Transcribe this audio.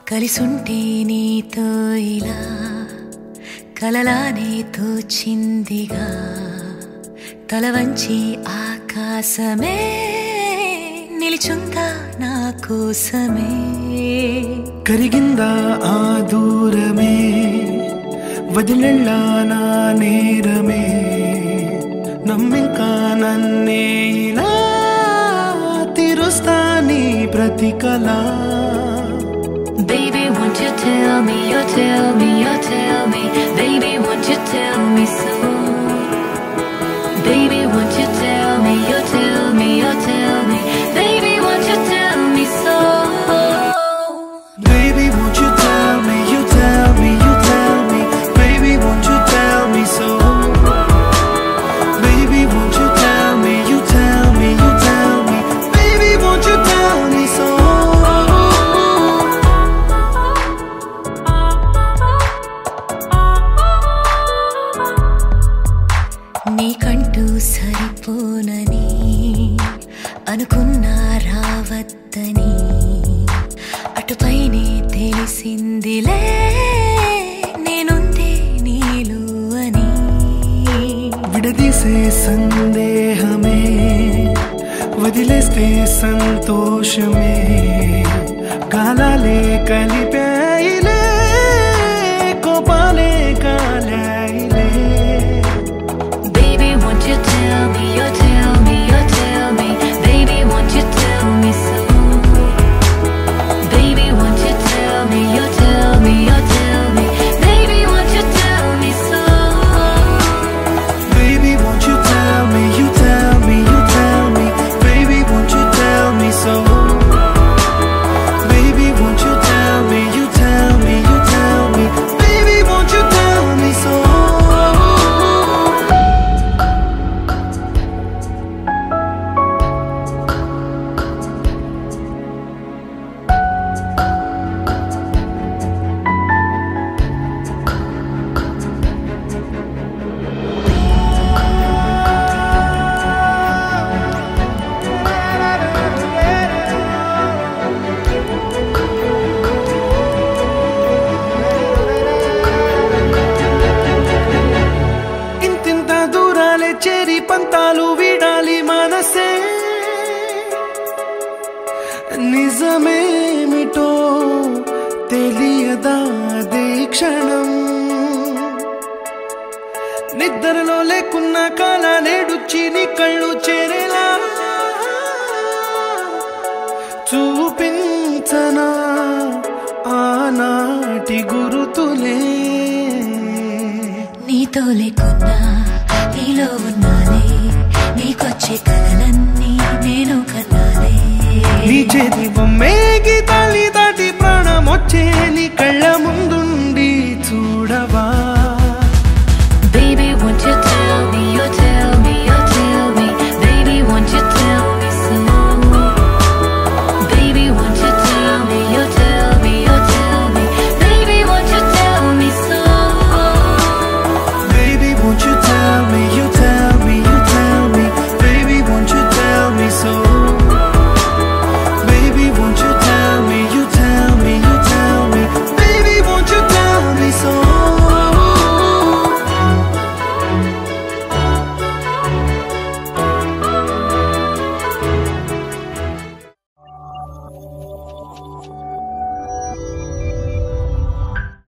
కలిసుంటే నీతో ఇలా కలలానే తోచిందిగా తల వంచి ఆకాశమే నిలిచుందా నా కోసమే కరిగిందా ఆ దూరమే వదిలెళ్ళా నా నేరమే నమ్మింకా నన్నే ఇలా తీరుస్తా నీ ప్రతికలా Baby, won't you tell me, you tell me, you tell me Baby, won't you tell me so Baby, won't you tell me, you tell me, you tell me Baby, won't you tell me so Baby, won't you tell me, you tell me, you tell me Baby, won't you tell me so Baby, won't you tell me, you tell me, you tell me Baby, won't you tell me so నీకంటూ సరిపోనని అనుకున్నా రావద్దని అటుపైనే తెలిసిందిలే నేనుందే నీలో అని విడదీసే సందేహమే వదిలేస్తే సంతోషమే కాలాలే కలిపాయిలే కోపాలే కాలాయిలే Baby, won't you tell me, you tell me, you tell me Baby, won't you tell me so Baby, won't you tell me, you tell me, you tell me Baby, won't you tell me so Baby, won't you tell me, you tell me, you tell me Baby, won't you tell me so Baby, won't you tell me, you tell me, you tell me Baby, won't you tell me so చేరి పంతాలు వీడాలి మనసే నిజమేమిటో తెలియదా క్షణం నిద్రలో లేకున్న కాల నేడుచ్చి నీ కళ్ళు చేరేలా చూపించనా ఆనాటి గురుతులే నీతో లేకున్నా నీలో ఉన్న